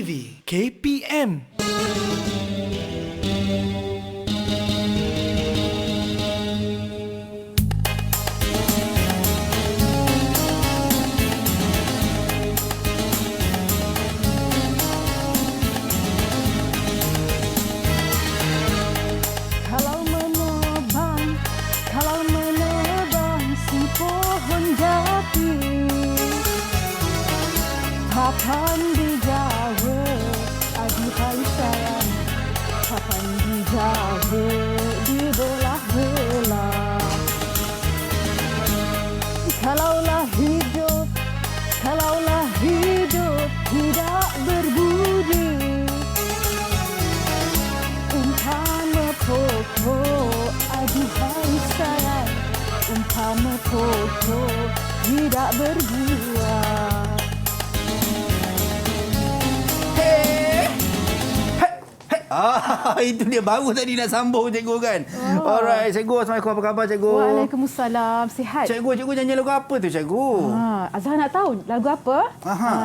TV KPM. Kapan dijauh, aduhai sayang. Kapan dijauh, dibelah-belah. Kalaulah hidup tidak berbudi, umpama pokok, aduhai sayang. Umpama pokok tidak berbuah. Itu dia baru tadi nak sambung cikgu kan. Alright, cikgu. Assalamualaikum. Apa khabar cikgu? Waalaikumsalam. Sihat. Cikgu nyanyi lagu apa tu cikgu? Azhar nak tahu lagu apa?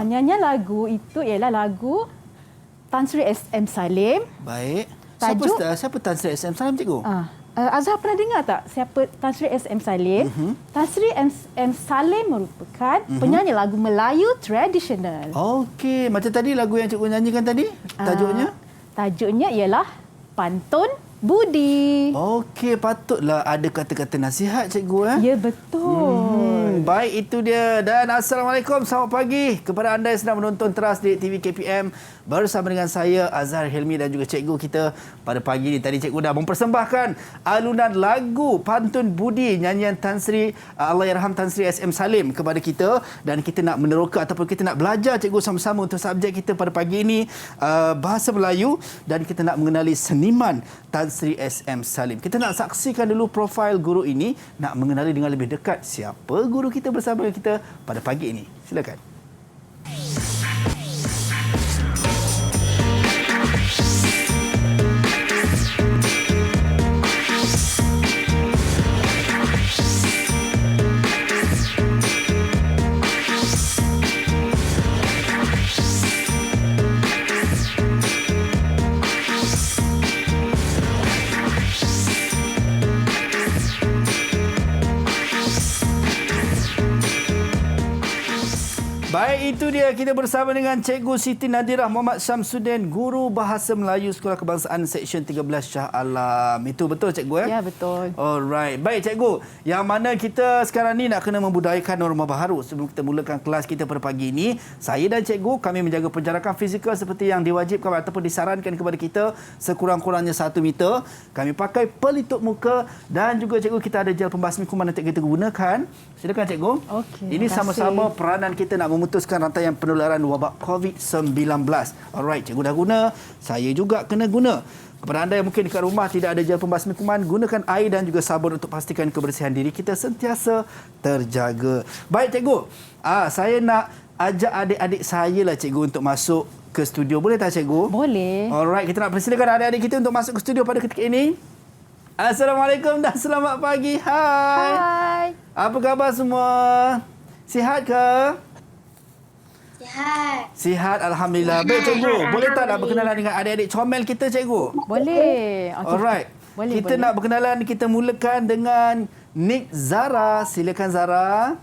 Nyanyian lagu itu ialah lagu Tan Sri SM Salim. Baik. Tajuk? Siapa Tan Sri SM Salim cikgu? Azhar pernah dengar tak siapa Tan Sri SM Salim? Tan Sri SM Salim merupakan penyanyi lagu Melayu tradisional. Okey, macam tadi lagu yang cikgu nyanyikan tadi, tajuknya? Tajuknya ialah Pantun Budi. Okey, patutlah ada kata-kata nasihat cikgu. Ya, betul. Baik, itu dia. Dan Assalamualaikum, selamat pagi kepada anda yang sedang menonton teras di TV KPM bersama dengan saya, Azhar Hilmi, dan juga cikgu kita pada pagi ini. Tadi cikgu dah mempersembahkan alunan lagu Pantun Budi, nyanyian Tan Sri, Allahyarham Tan Sri SM Salim kepada kita. Dan kita nak meneroka ataupun kita nak belajar cikgu sama-sama untuk subjek kita pada pagi ini, bahasa Melayu, dan kita nak mengenali seniman Tan Sri SM Salim. Kita nak saksikan dulu profil guru ini, nak mengenali dengan lebih dekat siapa guru kita bersama dengan kita pada pagi ini. Silakan. Baik, itu dia, kita bersama dengan Cikgu Siti Nadirah Muhammad Syamsuddin, Guru Bahasa Melayu Sekolah Kebangsaan Seksyen 13 Shah Alam. Itu betul cikgu? Ya, betul. Alright. Baik cikgu, yang mana kita sekarang ni nak kena membudayakan norma baharu. Sebelum kita mulakan kelas kita pada pagi ini, saya dan cikgu kami menjaga penjarakan fizikal seperti yang diwajibkan ataupun disarankan kepada kita sekurang-kurangnya 1 meter. Kami pakai pelitup muka dan juga cikgu kita ada gel pembasmi kuman nanti kita gunakan. Silakan cikgu. Okey. Ini sama-sama peranan kita nak memutuskan rantaian penularan wabak COVID-19. Alright, cikgu dah guna, saya juga kena guna. Kepada anda yang mungkin dekat rumah tidak ada gel pembasmi kuman, gunakan air dan juga sabun untuk pastikan kebersihan diri kita sentiasa terjaga. Baik cikgu, saya nak ajak adik-adik saya lah cikgu untuk masuk ke studio. Boleh tak cikgu? Boleh. Alright, kita nak persilakan adik-adik kita untuk masuk ke studio pada ketika ini. Assalamualaikum dan selamat pagi. Hai. Apa khabar semua? Sihat ke? Sihat. Sihat, Alhamdulillah. Baik cikgu, boleh tak nak berkenalan dengan adik-adik comel kita cikgu? Boleh. Okay. Alright. Boleh, Kita nak berkenalan, kita mulakan dengan Nik Zara. Silakan Zara.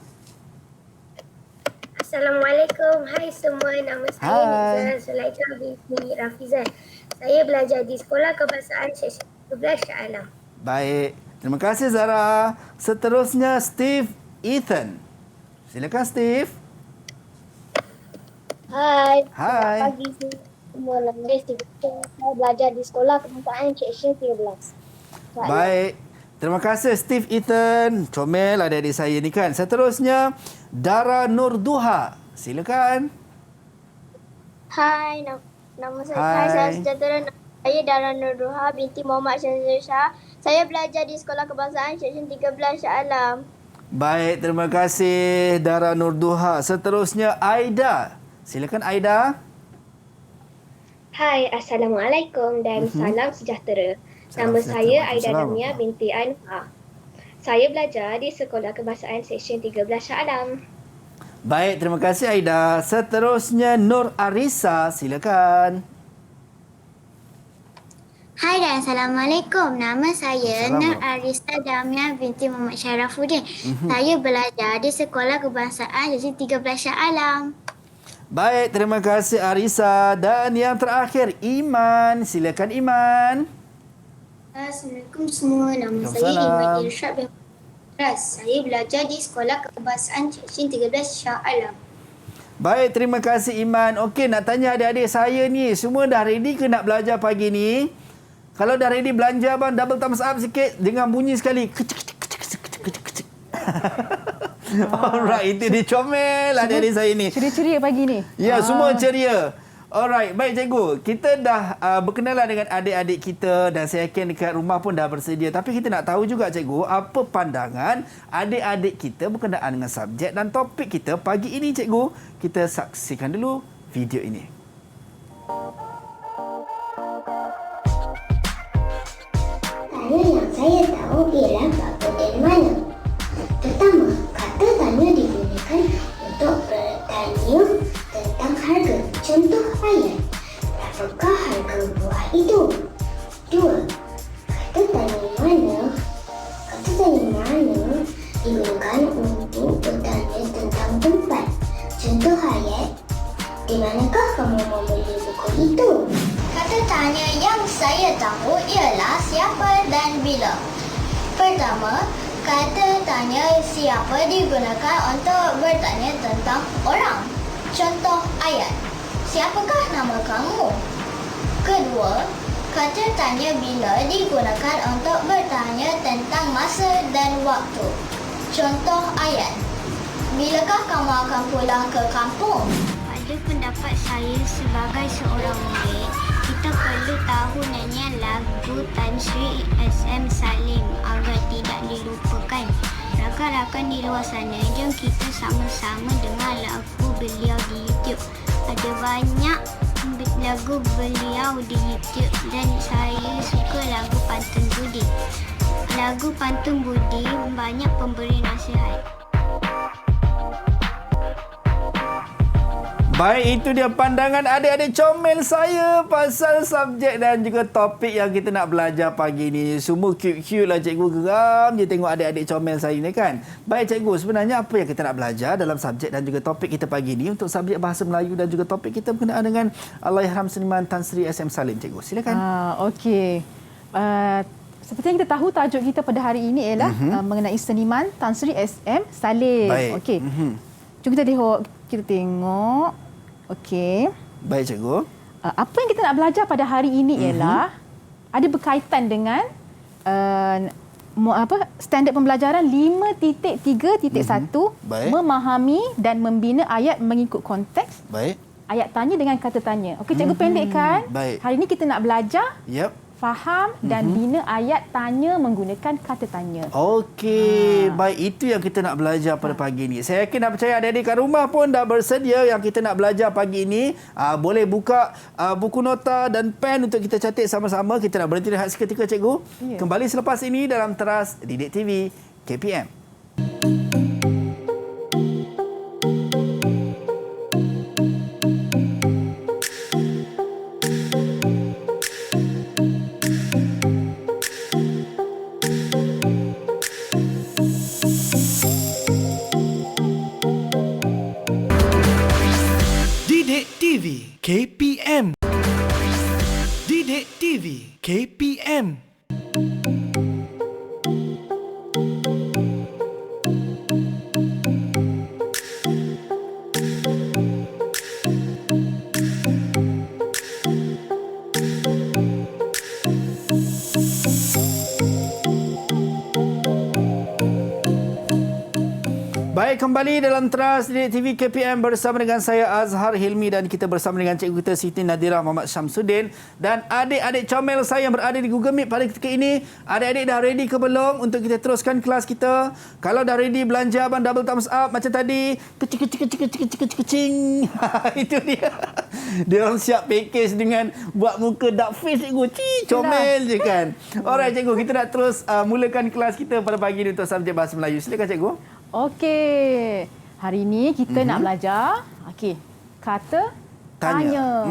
Assalamualaikum. Hai semua. Nama saya Nizara Zulaikha binti Rafizan. Saya belajar di Sekolah Kebangsaan Seksyen 13 Shah Alam. Baik. Terima kasih Zara. Seterusnya Steve Ethan. Silakan Steve. Hai. Hai. Selamat pagi semua. Nama saya Saya belajar di Sekolah Kebangsaan Seksyen 13. Baik. Terima kasih Steve Ethan. Comel adik-adik saya ni kan. Seterusnya Dara Nurduha. Silakan. Hai. Nama saya. Hai. Hai. Salam sejahtera. Nama saya Dara Nurduha binti Muhammad Syazul Shah. Saya belajar di Sekolah Kebangsaan Seksyen 13 Shah Alam. Baik, terima kasih Dara Nurduha. Seterusnya Aida. Silakan Aida. Hai. Assalamualaikum dan salam sejahtera. Nama saya Aida Damia binti Anwar. Saya belajar di Sekolah Kebangsaan Seksyen 13 Shah Alam. Baik, terima kasih Aida. Seterusnya Nur Arisa, silakan. Hai dan Assalamualaikum. Nama saya Nur Assalamualaikum. Arista Damia binti Muhammad Syarafuddin. Saya belajar di Sekolah Kebangsaan Negeri 13 Shah Alam. Baik, terima kasih Arisa. Dan yang terakhir, Iman. Silakan Iman. Assalamualaikum semua. Nama saya Waalaikumsalam. Iman Irsyad bin Ras. Saya belajar di Sekolah Kebangsaan Seksyen 13 Shah Alam. Baik, terima kasih Iman. Okey, nak tanya adik-adik saya ni, semua dah ready ke nak belajar pagi ni? Kalau dah ready belanja abang, double thumbs up sikit dengan bunyi sekali. Kecik, kecik, kecik, kecik, kecik, kecik, kecik. Alright, itu dia comel adik-adik saya ni. Ceria-ceria pagi ni. Ya, semua ceria. Alright, baik cikgu. Kita dah berkenalan dengan adik-adik kita dan saya yakin dekat rumah pun dah bersedia. Tapi kita nak tahu juga cikgu, apa pandangan adik-adik kita berkenaan dengan subjek dan topik kita pagi ini cikgu. Kita saksikan dulu video ini. Tanya yang saya tahu ialah bapa dan mana. Pertama, kata tanya digunakan untuk bertanya tentang harga. Contoh ayat, berapakah harga buah itu? Dua, kata tanya mana digunakan untuk bertanya tentang tempat. Contoh ayat, di manakah kamu membeli buku itu? Kata tanya yang saya tahu ialah siapa dan bila. Pertama, kata tanya siapa digunakan untuk bertanya tentang orang. Contoh ayat, siapakah nama kamu? Kedua, kata tanya bila digunakan untuk bertanya tentang masa dan waktu. Contoh ayat, bilakah kamu akan pulang ke kampung? Pada pendapat saya sebagai seorang murid, kita perlu tahu nyanyian lagu Tan Sri SM Salim agar tidak dilupakan. Rakan-rakan di luar sana, jom kita sama-sama dengar lagu beliau di YouTube. Ada banyak lagu beliau di YouTube dan saya suka lagu Pantun Budi. Lagu Pantun Budi banyak pemberi nasihat. Baik, itu dia pandangan adik-adik comel saya pasal subjek dan juga topik yang kita nak belajar pagi ni. Semua cute-cute lah cikgu, geram je tengok adik-adik comel saya ni kan. Baik cikgu, sebenarnya apa yang kita nak belajar dalam subjek dan juga topik kita pagi ni untuk subjek bahasa Melayu dan juga topik kita berkenaan dengan Allahyarham Seniman Tan Sri SM Salim cikgu. Silakan. Okey. Seperti yang kita tahu, tajuk kita pada hari ini ialah mengenai seniman Tan Sri SM Salim. Baik. Okey. Jom kita tengok. Okey. Baik cikgu. Apa yang kita nak belajar pada hari ini ialah ada berkaitan dengan standard pembelajaran 5.3.1 Baik. memahami dan membina ayat mengikut konteks. Baik. Ayat tanya dengan kata tanya. Okey, cikgu pendekkan. Baik. Hari ini kita nak belajar Yep. faham dan bina ayat tanya menggunakan kata tanya. Okey, baik, itu yang kita nak belajar pada pagi ni. Saya yakin dan percaya adik-adik kat rumah pun dah bersedia yang kita nak belajar pagi ini. Boleh buka buku nota dan pen untuk kita catat sama-sama. Kita nak berhenti rehat seketika cikgu. Ya. Kembali selepas ini dalam Teras Didik TV KPM. Didik TV KPM. Didik TV KPM. Baik, kembali dalam Teras Didik TV KPM bersama dengan saya Azhar Hilmi dan kita bersama dengan cikgu kita Siti Nadira Muhammad Syamsuddin dan adik-adik comel saya yang berada di Google Meet pada ketika ini. Adik-adik dah ready ke belum untuk kita teruskan kelas kita? Kalau dah ready, belanja abang double thumbs up macam tadi. Kecing. Itu dia. Dia orang siap package dengan buat muka dark face cikgu. Comel je kan. Alright cikgu, kita nak terus mulakan kelas kita pada pagi ini untuk subjek bahasa Melayu. Silakan cikgu. Okey. Hari ni kita nak belajar kata tanya.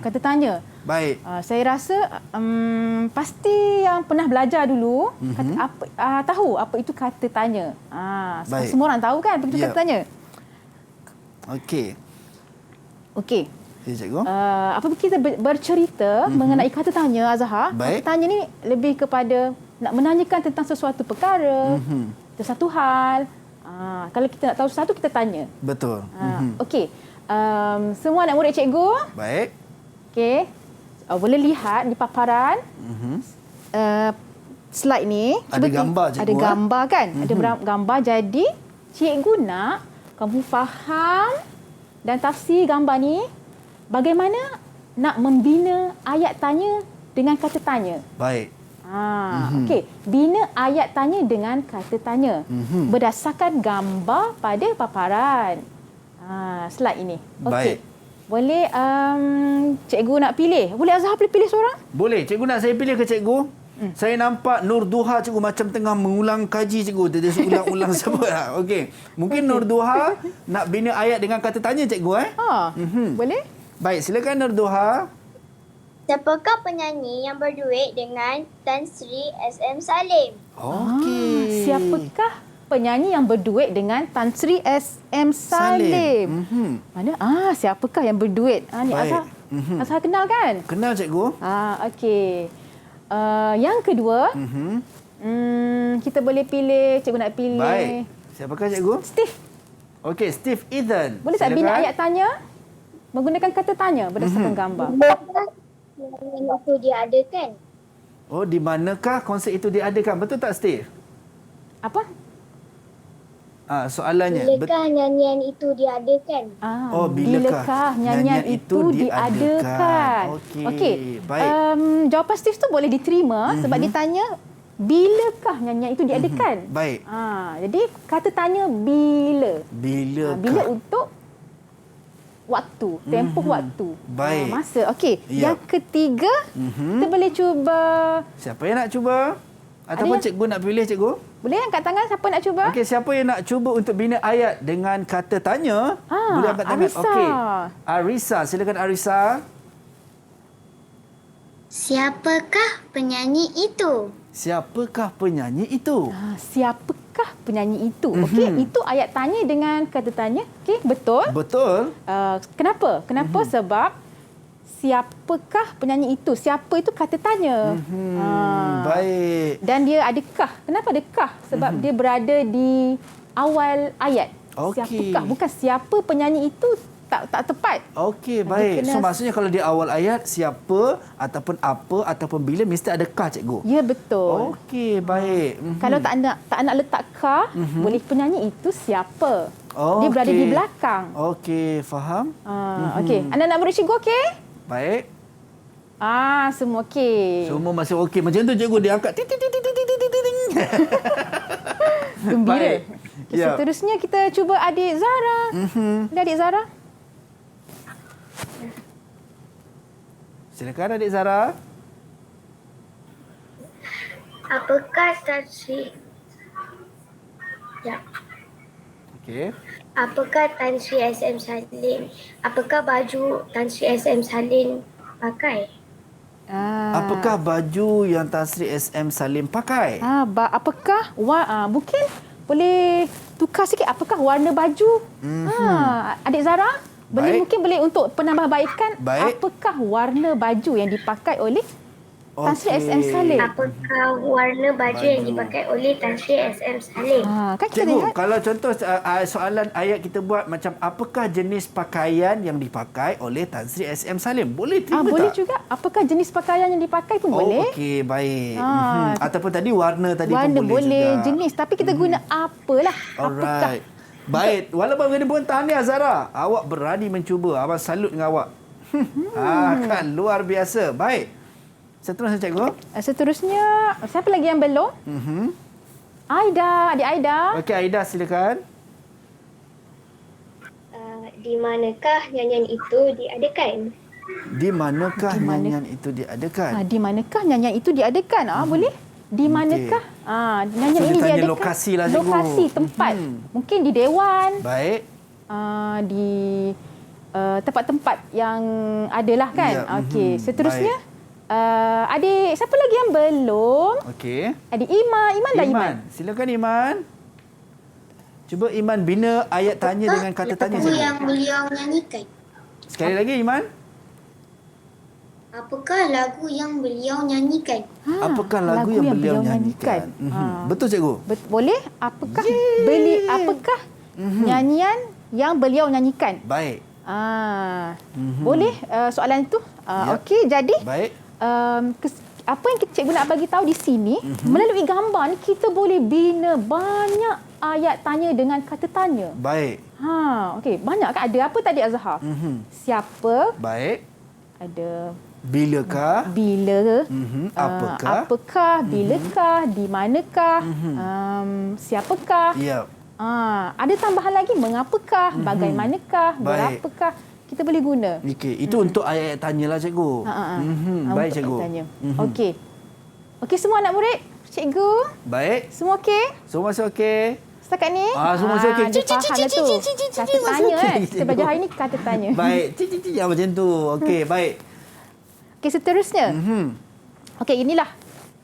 Kata tanya. Baik. Saya rasa pasti yang pernah belajar dulu tahu apa itu kata tanya. Baik. Semua orang tahu kan apa itu kata tanya. Okey. Okey. Ya, cikgu. Apabila kita bercerita mengenai kata tanya, Azhar, Baik. kata tanya ni lebih kepada nak menanyakan tentang sesuatu perkara, sesuatu hal. Kalau kita nak tahu sesuatu, kita tanya. Betul. Okey. Semua anak murid cikgu, Baik. okey. Boleh lihat di paparan slide ni. Ada gambar, cikgu. Ada gambar kan? Ada gambar. Jadi, cikgu nak kamu faham dan tafsir gambar ni bagaimana nak membina ayat tanya dengan kata tanya. Baik. Okey. Bina ayat tanya dengan kata tanya berdasarkan gambar pada paparan. Slide ini. Okey. Baik. Boleh cikgu nak pilih? Boleh Azhar pilih seorang? Boleh. Cikgu nak saya pilih ke cikgu? Saya nampak Nur Duha cikgu macam tengah mengulang kaji cikgu. Dia ulang-ulang sebut. Okey. Mungkin Nur Duha nak bina ayat dengan kata tanya cikgu Boleh? Baik, silakan Nur Duha. Siapakah penyanyi yang berduet dengan Tan Sri SM Salim? Okey. Siapakah penyanyi yang berduet dengan Tan Sri SM Salim? Mana? Siapakah yang berduet? Ni Baik. Azhar. Azhar kenal kan? Kenal cikgu? Okey. Yang kedua, kita boleh pilih, cikgu nak pilih. Baik. Siapakah cikgu? Steve. Okey, Steve Ethan. Boleh tak bina ayat tanya menggunakan kata tanya berdasarkan gambar? Yang itu diadakan. Oh, di manakah konsert itu diadakan? Betul tak Steve? Apa? Soalannya. Bilakah nyanyian itu diadakan? Bilakah nyanyian itu diadakan? Okey. Baik. Jawapan Steve tu boleh diterima sebab ditanya bilakah nyanyian itu diadakan. Baik. Jadi kata tanya bila. Bilakah? Bila untuk waktu, tempoh waktu. Baik. Masa. Okey. Ya. Yang ketiga, kita boleh cuba. Siapa yang nak cuba? Ataupun cikgu nak pilih cikgu? Boleh angkat tangan siapa nak cuba? Okey, siapa yang nak cuba untuk bina ayat dengan kata tanya? Boleh angkat tangan. Arisa. Okey. Arisa, silakan Arisa. Siapakah penyanyi itu? Siapakah penyanyi itu? Siapakah penyanyi itu? Okey, itu ayat tanya dengan kata tanya. Okey, betul? Betul. Kenapa? Kenapa? Sebab siapakah penyanyi itu? Siapa itu kata tanya. Baik. Dan dia ada kah. Kenapa ada kah? Sebab dia berada di awal ayat. Okey. Siapakah? Bukan siapa penyanyi itu tak tepat. Okey, baik. So maksudnya kalau di awal ayat siapa ataupun apa ataupun bila mesti ada kah cikgu? Ya, betul. Okey, baik. Kalau tak nak letak kah, boleh penyanyi itu siapa. Dia berada di belakang. Okey, faham. Okey. Anak-anak murid cikgu okey? Baik. Semua okey. Semua masih okey. Macam tu cikgu dia angkat. Gembira. Baik. Okay, seterusnya kita cuba adik Zara. Boleh adik Zara? Silakan adik Zara. Apakah Tan Sri? Ya. Okey. Apakah Tan Sri SM Salim? Apakah baju Tan Sri SM Salim pakai? Apakah baju yang Tan Sri SM Salim pakai? Apakah mungkin boleh tukar sikit apakah warna baju? Adik Zara, mungkin boleh untuk penambahbaikan. Baik. Apakah warna baju yang dipakai oleh Tan Sri SM Salim? Apakah warna baju yang dipakai oleh Tan Sri SM Salim? Kan kita Cikgu, lihat. kalau contoh soalan ayat kita buat macam apakah jenis pakaian yang dipakai oleh Tan Sri SM Salim? Boleh terima Boleh tak? juga. Apakah jenis pakaian yang dipakai pun boleh. Okey, baik. Ataupun tadi warna tadi Warna pun boleh juga. jenis. Tapi kita guna apalah. Alright. Baik, walaupun bagaimanapun tahniah Zara. Awak berani mencuba. Abang salut dengan awak. Kan luar biasa. Baik. Seterusnya cikgu. Seterusnya, siapa lagi yang belum? Aida, adik Aida. Okey, Aida silakan. Di manakah nyanyian itu diadakan? Di manakah nyanyian itu diadakan? Di manakah nyanyian itu diadakan? Boleh? Di manakah? Nyanyian So, ini dia tanya diadakan lokasi lah, cikgu. lokasi, tempat. Mungkin di dewan, Baik. di tempat-tempat yang adalah kan. Ya, Okey, seterusnya adik siapa lagi yang belum? Okey. Adik Iman dah Iman. Silakan Iman. Cuba Iman bina ayat tanya dengan kata tanya. Lagu cikgu. yang beliau nyanyikan. Sekali lagi Iman. Apakah lagu yang beliau nyanyikan? Apakah lagu yang beliau nyanyikan? Betul cikgu? Boleh? Apakah apakah nyanyian yang beliau nyanyikan? Baik. Boleh soalan itu? Ya. Okey, jadi Baik. apa yang cikgu nak bagi tahu di sini, melalui gambar ni kita boleh bina banyak ayat tanya dengan kata tanya. Baik. Okey, banyak kan ada apa tadi Azhar? Siapa? Baik. Ada Bilakah? bila, Apakah? apakah, bilakah, di manakah, siapakah. Ya. Ada tambahan lagi mengapakah, bagaimanakah, Baik. berapakah. Kita boleh guna. Okey, itu untuk ayat-ayat tanya lah cikgu. Baik Untuk cikgu. tanya. Okey. Okey semua anak murid, cikgu, Baik. semua okey? Semua masih okey? Setakat ni? Semua masih okey. Dia faham lah tu. Kata tanya kan. Kita belajar hari ni kata tanya. Baik. Cik macam tu. Okey, baik. Okey, seterusnya. Okey, inilah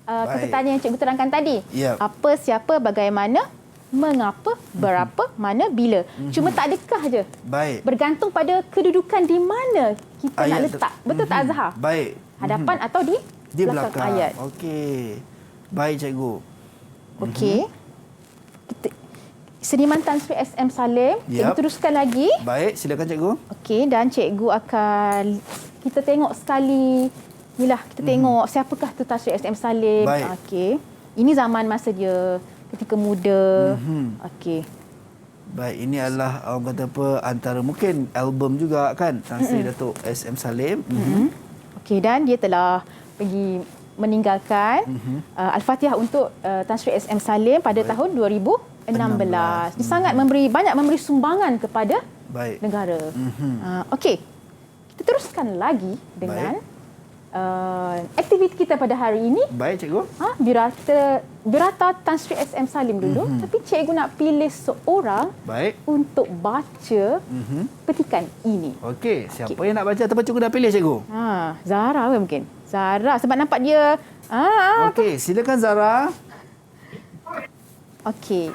kata Baik. tanya yang cikgu terangkan tadi. Yep. Apa, siapa, bagaimana, mengapa, berapa, mana, bila. Cuma tak dekah je. Baik. Bergantung pada kedudukan di mana kita nak Ayat letak. Betul tak Azhar? Baik. Hadapan atau di belakang ayat. Okey. Baik cikgu. Okey. Seniman Tan Sri SM Salim. Cikgu Yap. teruskan lagi. Baik, silakan cikgu. Okey, dan cikgu akan kita tengok sekali. Inilah kita tengok siapakah tu Tan Sri SM Salim. Baik. Okey. Ini zaman masa dia ketika muda. Okey. Baik, ini adalah orang kata apa antara mungkin album juga kan Tan Sri Datuk SM Salim. Okey, dan dia telah pergi meninggalkan Al-Fatihah untuk Tan Sri SM Salim pada tahun 2016. Dia sangat banyak memberi sumbangan kepada Baik. negara. Okey. Kita teruskan lagi dengan aktiviti kita pada hari ini. Baik cikgu. Birata Tan Sri SM Salim dulu, tapi cikgu nak pilih seorang Baik. untuk baca petikan ini. Okey, siapa yang nak baca ataupun cikgu dah pilih cikgu? Zara ke mungkin? Zara sebab nampak dia Okey, silakan Zara. okey.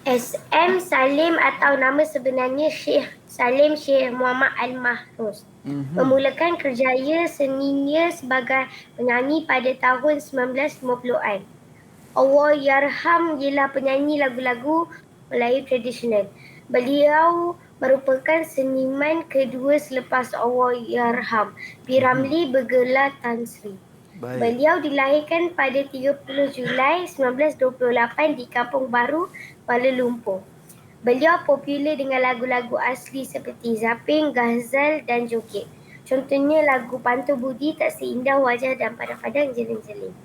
SM Salim atau nama sebenarnya Syekh Salim Syekh Muhammad Al-Mahruz. Memulakan kerjaya seninya sebagai penyanyi pada tahun 1950-an. Allah Yarham ialah penyanyi lagu-lagu Melayu tradisional. Beliau merupakan seniman kedua selepas Allah Yarham. P. Ramlee bergelar Tan Sri. Baik. Beliau dilahirkan pada 30 Julai 1928 di Kampung Baru, Kuala Lumpur. Beliau popular dengan lagu-lagu asli seperti Zapin, Ghazal dan Joget. Contohnya lagu Pantu Budi, Tak Seindah Wajah dan Padang-Padang Jeling-Jeling.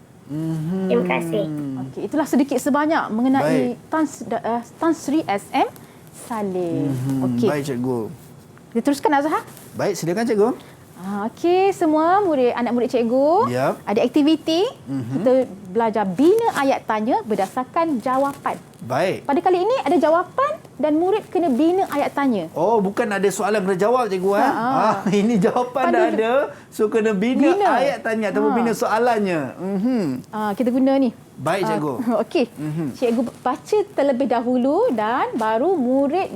Terima kasih. Okey, itulah sedikit sebanyak mengenai Tan Sri SM Salim. Okey. Baik cikgu. Kita teruskan Azhar. Baik, silakan cikgu. Okey, semua anak murid cikgu. Yap. Ada aktiviti. Kita belajar bina ayat tanya berdasarkan jawapan. Baik. Pada kali ini ada jawapan dan murid kena bina ayat tanya. Oh, bukan ada soalan kena jawab cikgu ini jawapan dah ada. So kena bina ayat tanya ataupun bina soalannya. Kita guna ni. Baik cikgu. Okey. Cikgu baca terlebih dahulu dan baru murid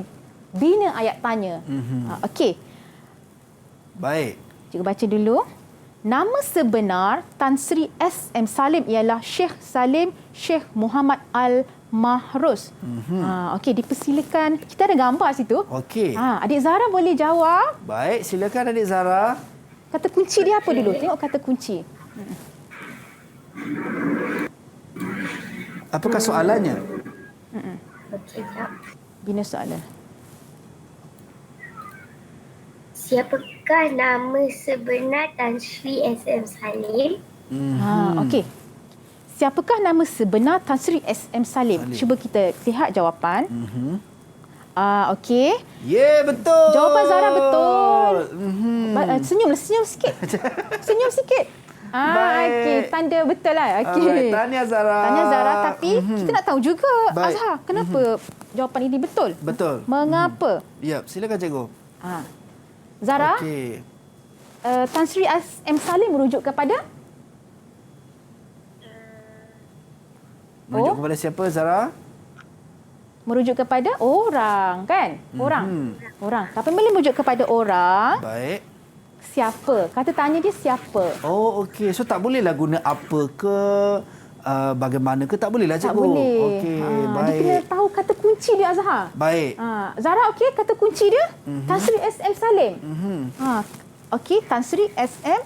bina ayat tanya. Okey. Baik. Cikgu baca dulu. Nama sebenar Tan Sri SM Salim ialah Syekh Salim Syekh Muhammad Al-Mahruz. Okey, dipersilakan. Kita ada gambar situ. Okey. Adik Zara boleh jawab. Baik, silakan adik Zara. Kata kunci dia apa dulu? Tengok kata kunci. Apakah soalannya? Okey, jap. Bina soalan. Siapakah nama sebenar Tan Sri SM Salim? Okey. Siapakah nama sebenar Tan Sri SM Salim? Cuba kita lihat jawapan. Okey. Betul. Jawapan Zara betul. Senyum sikit. Senyum sikit. Baik. Okey, tanda betul lah. Okey. Alright, tahniah Zara. Tahniah Zara, tapi kita nak tahu juga Baik. Azhar, kenapa jawapan ini betul? Betul. Mengapa? Ya, silakan cikgu. Zara, Okey. Tan Sri M. Salim merujuk kepada? Merujuk kepada siapa Zara? Merujuk kepada orang, kan? Orang. Orang. Tapi bila merujuk kepada orang, Baik. siapa? Kata tanya dia siapa? Oh, okey. So tak bolehlah guna apa ke, bagaimana ke, tak bolehlah cikgu. Tak boleh. Okey, Dia baik. kena tahu kata kunci dia, Azhar. Baik. Zara, okey, kata kunci dia? Tan Sri S.M. Salim. Okey, Tan Sri S.M.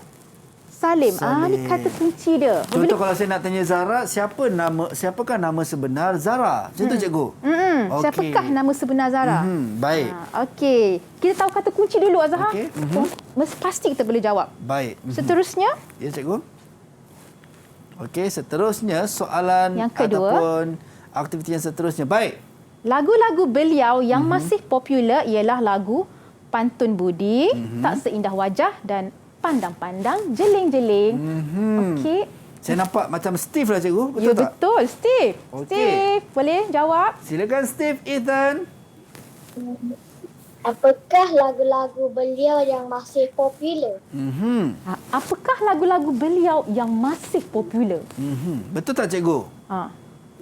Salim. Ni kata kunci dia. Contoh kalau saya nak tanya Zara, siapakah nama sebenar Zara? Macam tu cikgu? Okey. Siapakah nama sebenar Zara? Baik. Okey. Kita tahu kata kunci dulu, Azhar. Okey. Mesti pasti kita boleh jawab. Baik. Seterusnya, Ya cikgu. Okey, seterusnya soalan Yang kedua. ataupun aktiviti yang seterusnya. Baik. lagu-lagu beliau yang masih popular ialah lagu Pantun Budi, Tak Seindah Wajah dan Pandang-Pandang Jeling-Jeling. Okey. Saya nampak macam Steve lah cikgu. Betul Ya, tak? betul. Steve. Okey. Steve, boleh jawab? Silakan Steve, Ethan. Apakah lagu-lagu beliau yang masih popular? Apakah lagu-lagu beliau yang masih popular? Betul tak cikgu?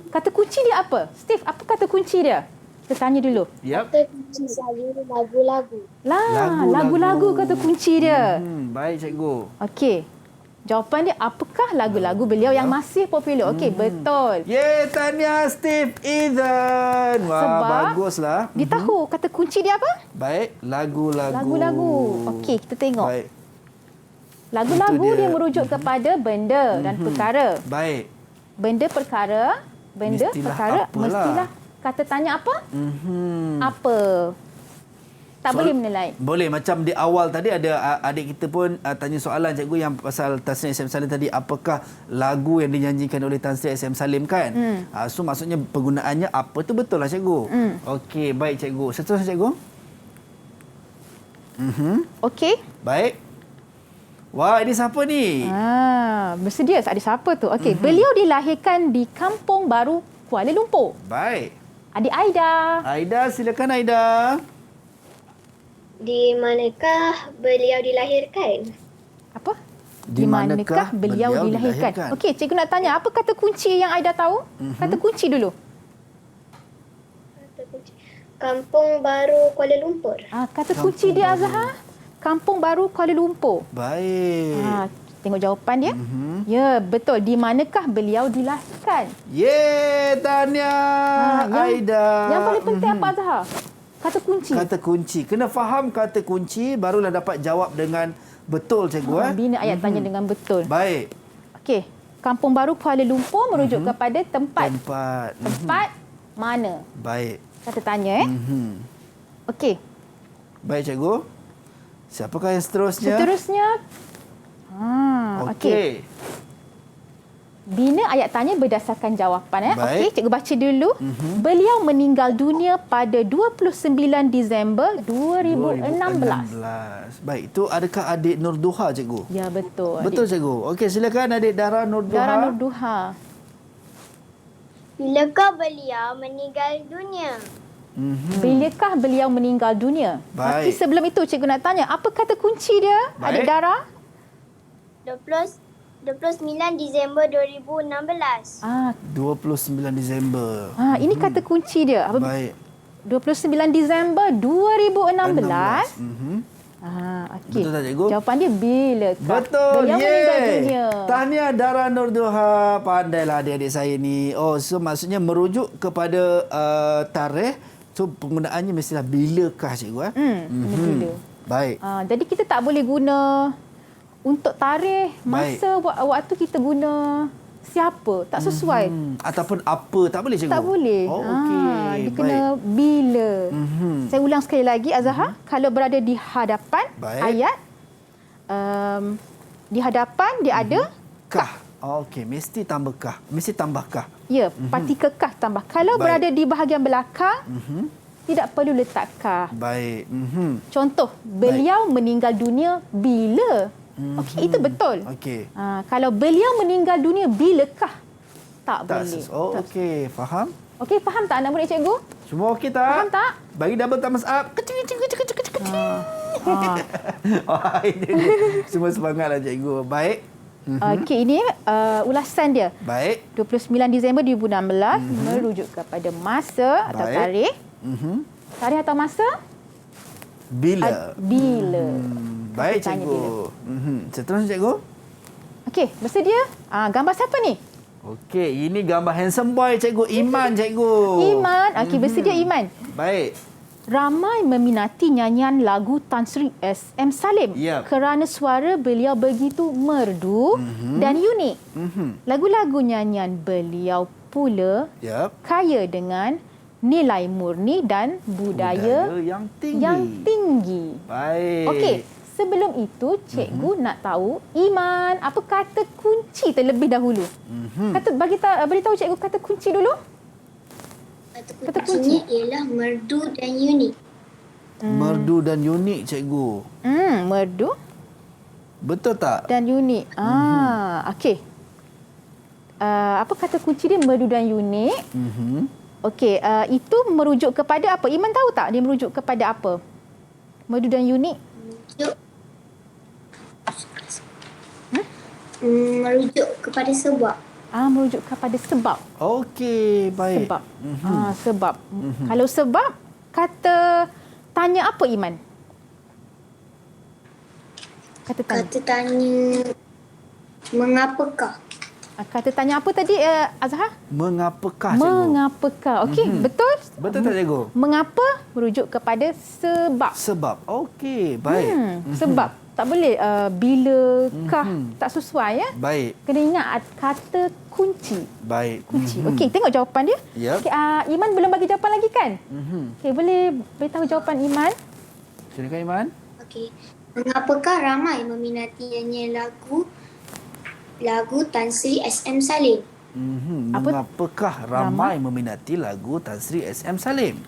Kata kunci dia apa? Steve, apa kata kunci dia? Kita tanya dulu. Yap. Kata kunci saya lagu-lagu. Lagu-lagu kata kunci dia. Baik cikgu. Okey. Jawapan dia, apakah lagu-lagu beliau yang masih popular? Okey, betul. Yeay, tahniah Steve, Ethan. Wah, Sebab baguslah. dia tahu kata kunci dia apa? Baik, lagu-lagu. Lagu-lagu. Okey, kita tengok. Baik. Lagu-lagu Itu dia. dia merujuk kepada benda dan perkara. Baik. Benda perkara, benda Mestilah perkara, apalah. mestilah kata tanya apa? Apa? Tak boleh menilai. Boleh. Macam di awal tadi ada adik kita pun tanya soalan cikgu yang pasal Tan Sri S.M. Salim tadi. Apakah lagu yang dinyanyikan oleh Tan Sri S.M. Salim kan? So maksudnya penggunaannya apa tu betul lah cikgu. Okey, baik cikgu. Seterusnya cikgu. Okey. Baik. Wah, ini siapa ni? Bersedia ada siapa tu? Okey, beliau dilahirkan di Kampung Baru, Kuala Lumpur. Baik. Adik Aida. Aida, silakan Aida. Di manakah beliau dilahirkan? Apa? Di manakah beliau dilahirkan? Okey, cikgu nak tanya, apa kata kunci yang Aida tahu? Kata kunci dulu. Kata kunci. Kampung Baru Kuala Lumpur. Kata kunci dia, Azhar. Kampung Baru Kuala Lumpur. Baik. Tengok jawapan dia. Ya, betul. Di manakah beliau dilahirkan? Yeay, tahniah Aida. Yang paling penting apa, Azhar? Kata kunci. Kata kunci. Kena faham kata kunci, barulah dapat jawab dengan betul, cikgu. Bina ayat tanya dengan betul. Baik. Okey. Kampung Baru Kuala Lumpur merujuk kepada tempat. Tempat mana? Baik. Kata tanya, Okey. Baik, cikgu. Siapakah yang seterusnya? Seterusnya. Okey. Bina ayat tanya berdasarkan jawapan. Baik. Okey, cikgu baca dulu. Beliau meninggal dunia pada 29 Disember 2016. Baik, itu adakah adik Nur Duha, cikgu? Ya, betul. Betul, cikgu. Okey, silakan adik Dara Nur Duha. Dara Nur Duha. Bilakah beliau meninggal dunia? Bilakah beliau meninggal dunia? Baik. Tapi sebelum itu, cikgu nak tanya, apa kata kunci dia, Baik. adik Dara? 29 Disember 2016. 29 Disember. Ini kata kunci dia. Apa? Baik. 29 Disember 2016. Okey. Betul tak, cikgu? Jawapan dia bila? Betul. Beliau meninggal dunia. Tahniah Dara Nur Duha. Pandailah adik-adik saya ni. Oh, so maksudnya merujuk kepada tarikh. So penggunaannya mestilah bilakah, cikgu? Bila. Baik. Jadi kita tak boleh guna untuk tarikh masa waktu kita guna siapa. Tak sesuai. Ataupun apa. Tak boleh, cikgu? Tak boleh. Oh, okey. Dia kena bila. Saya ulang sekali lagi, Azhar. Kalau berada di hadapan Baik. ayat, di hadapan dia ada Kah. Okey, mesti tambah kah. Mesti tambah kah. ya, partikel kah tambah. Kalau Baik. berada di bahagian belakang, tidak perlu letak kah. Baik. Contoh, beliau meninggal dunia bila Okey, itu betul. Okey. Kalau beliau meninggal dunia bilakah? Tak boleh. Oh, okey. Faham? Okey, faham tak anak murid cikgu? Semua okey tak? Faham tak? Bagi double thumbs up. Kecil. Ini dia. Semua semangatlah cikgu. Baik. Okey, ini ulasan dia. Baik. 29 Disember 2016 merujuk kepada masa atau Baik. tarikh. Tarikh atau masa? Bila? Bila. Baik Tanya cikgu. Seterusnya cikgu. Okey, bersedia? Gambar siapa ni? Okey, ini gambar handsome boy cikgu. Iman cikgu. Iman. Okey, bersedia Iman. Baik. Ramai meminati nyanyian lagu Tan Sri S.M. Salim Yep. kerana suara beliau begitu merdu dan unik. Lagu-lagu nyanyian beliau pula Yap. kaya dengan nilai murni dan budaya yang tinggi. yang tinggi. Baik. Okey, sebelum itu cikgu nak tahu Iman apa kata kunci terlebih dahulu. Beritahu cikgu kata kunci dulu. Kata kuncinya ialah merdu dan unik. Merdu dan unik cikgu. Merdu Betul tak? dan unik. Okey. Apa kata kunci dia merdu dan unik? Okey, itu merujuk kepada apa? Iman tahu tak dia merujuk kepada apa? Merdu dan unik? Merujuk kepada sebab. Merujuk kepada sebab. Okey, baik. Sebab. Sebab. Kalau sebab, kata tanya apa Iman? Kata tanya. Kata tanya mengapakah? Kata tanya apa tadi Azhar? Mengapakah cikgu? Mengapakah? Okey, betul? Betul tak cikgu? Mengapa merujuk kepada sebab. Sebab. Okey, baik. Sebab. Tak boleh bilakah tak sesuai ya. Baik. Kena ingat kata kunci. Baik. Kunci. Okey, tengok jawapan dia. Yep. Okay, Iman belum bagi jawapan lagi kan? Okey, boleh beritahu jawapan Iman? Silakan Iman. Okey. Mengapakah ramai meminati nyanyian lagu Tan Sri S.M. Salim? Mengapakah ramai meminati lagu Tan Sri S.M. Salim?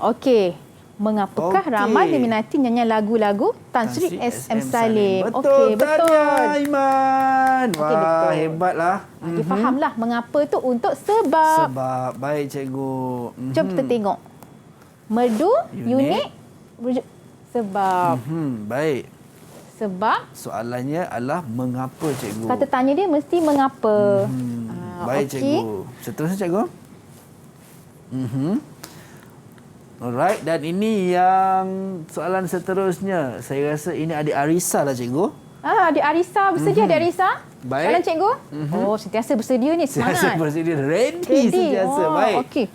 Okey. Mengapakah ramai diminati nyanyian lagu-lagu Tan Sri S.M. Salim? Betul. Okey, betul. Tahniah Iman. Okey, Wah, betul. hebatlah. Dia fahamlah mengapa tu untuk sebab. Sebab. Baik cikgu. Jom kita tengok. Merdu, Unik. unik, merujuk sebab. Baik. Sebab. Soalannya adalah mengapa cikgu? Kata tanya dia mesti mengapa. Baik okey. cikgu. Seterusnya cikgu. Alright, dan ini yang soalan seterusnya. Saya rasa ini adik Arisa lah cikgu. Adik Arisa bersedia adik Arisa? Baik. Soalan cikgu? Oh, sentiasa bersedia ni, semangat. Sentiasa bersedia. Ready sentiasa. Baik. Okey.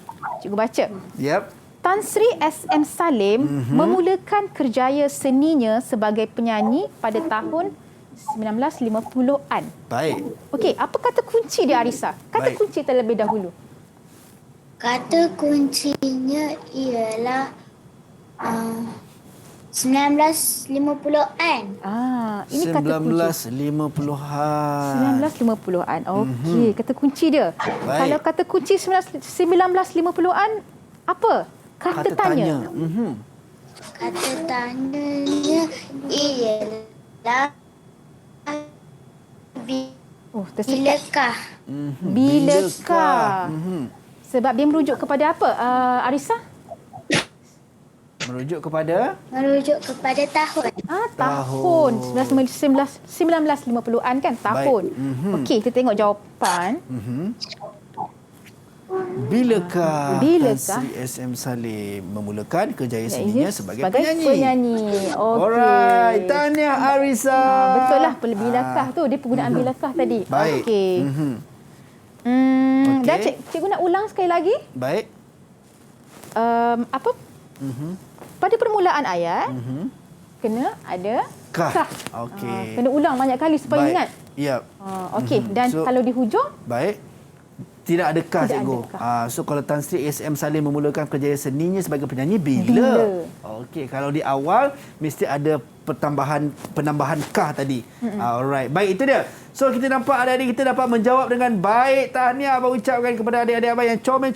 Cikgu baca. Yep. Tan Sri S.M. Salim memulakan kerjaya seninya sebagai penyanyi pada tahun 1950-an. Baik. Okey, apa kata kunci dia Arisa? Kata Baik. kunci terlebih dahulu. Kata kuncinya ialah 1950-an. Ini kata kunci. 1950-an. 1950-an. Okey, kata kunci dia. Baik. Kalau kata kunci 1950-an, apa? Kata tanya. Kata tanyanya ialah Tersekat. bilakah? Bilakah? Sebab dia merujuk kepada apa, Arisa? Merujuk kepada Merujuk kepada tahun. Tahun 1950-an kan? Tahun. Okey, kita tengok jawapan. Bilakah Bilakah? Tan Sri S.M. Salim memulakan kerjaya seninya sebagai penyanyi? Okey. Alright, tahniah Arisa. Betul lah, bilakah tu. Dia penggunaan bilakah tadi. Baik. Okey. Okey. Dan cikgu nak ulang sekali lagi. Baik. Apa? Pada permulaan ayat, kena ada Kah. Okey. kena ulang banyak kali supaya Baik. ingat. Yap. Okey, dan So- kalau di hujung, Baik. Tidak ada kah Tidak cikgu. ada kah. So kalau Tan Sri S.M. Salim memulakan kerjaya seninya sebagai penyanyi bila? Okey, kalau di awal mesti ada penambahan kah tadi. Alright. Baik, itu dia. So kita nampak adik-adik kita dapat menjawab dengan baik. Tahniah abang ucapkan kepada adik-adik abang yang comel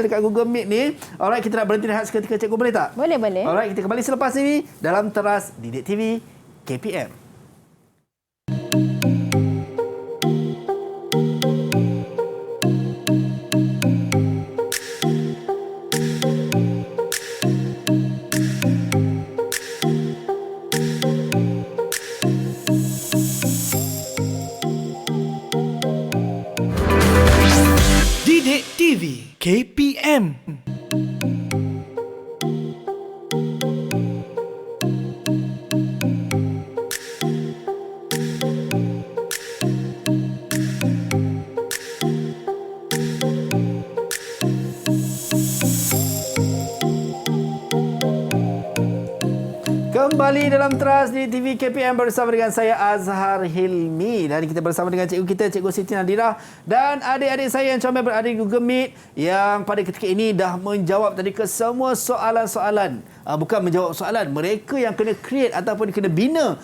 dekat Google Meet ni. Alright, kita nak berhenti rehat seketika cikgu, boleh tak? boleh. Alright, kita kembali selepas ini dalam Teras Didik TV KPM. Didik TV KPM. Kembali dalam Teras di TV KPM bersama dengan saya Azhar Hilmi dan kita bersama dengan cikgu kita, Cikgu Siti Nadirah, dan adik-adik saya yang comel berada di Google Meet yang pada ketika ini dah menjawab tadi ke semua soalan-soalan. Bukan menjawab soalan, mereka yang kena create ataupun kena bina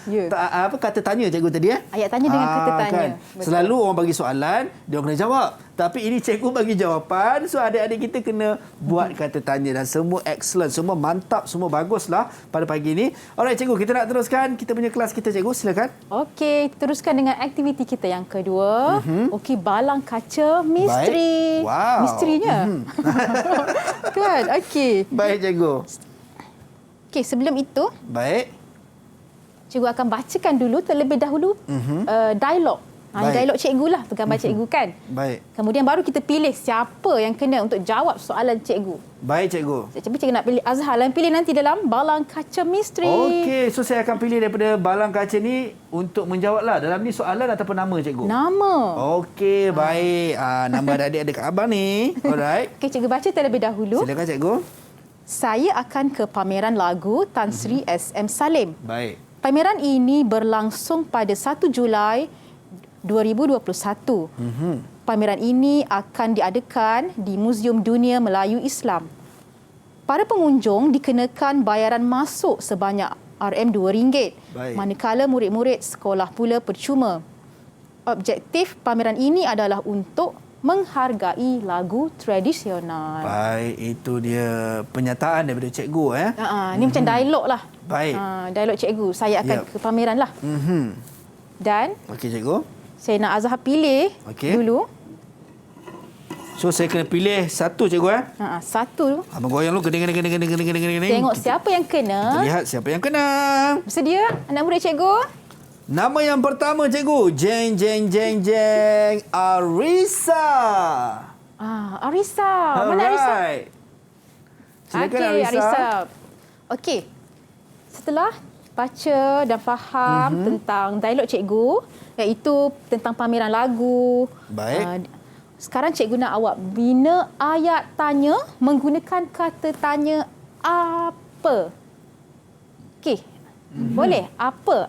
kata tanya cikgu tadi. Ayat tanya dengan kata tanya. Kan? Selalu orang bagi soalan, dia orang kena jawab. Tapi ini cikgu bagi jawapan, so adik-adik kita kena buat kata tanya dan semua excellent, semua mantap, semua baguslah pada pagi ini. Alright cikgu, kita nak teruskan kita punya kelas kita cikgu, silakan. Okey, teruskan dengan aktiviti kita yang kedua. Okey, balang kaca misteri. Baik. Wow. Misterinya. Kan? Okey. Baik cikgu. Okey, sebelum itu, Baik. cikgu akan bacakan dulu terlebih dahulu dialog. Baik. Dialog cikgu lah, gambar cikgu kan. Baik. Kemudian baru kita pilih siapa yang kena untuk jawab soalan cikgu. Baik cikgu. Cikgu nak pilih Azhar dan pilih nanti dalam balang kaca misteri. Okey, so saya akan pilih daripada balang kaca ni untuk menjawablah. Dalam ni soalan ataupun nama cikgu? Nama. Okey, baik. Nama adik-adik ada kat abang ni. Alright. Okey, cikgu baca terlebih dahulu. Silakan cikgu. Saya akan ke pameran lagu Tan Sri SM Salim. Baik. Pameran ini berlangsung pada 1 Julai 2021. Pameran ini akan diadakan di Muzium Dunia Melayu Islam. Para pengunjung dikenakan bayaran masuk sebanyak RM2. Baik. Manakala murid-murid sekolah pula percuma. Objektif pameran ini adalah untuk menghargai lagu tradisional. Baik, itu dia penyataan daripada cikgu. Ini macam dialog lah. Baik. Dialog cikgu. Saya akan ke pameran lah. Dan Okey cikgu. saya nak Azhar pilih dulu. So saya kena pilih satu cikgu. Satu. Abang goyang lu kena. Tengok siapa yang kena. Kita lihat siapa yang kena. Bersedia anak murid cikgu? Nama yang pertama cikgu, jeng. Arisa. Arisa. Mana Arisa? Silakan Okey, Arisa. Okey. Setelah baca dan faham tentang dialog cikgu, iaitu tentang pameran lagu. Baik. Sekarang cikgu nak awak bina ayat tanya menggunakan kata tanya apa. Okey. Boleh? Apa?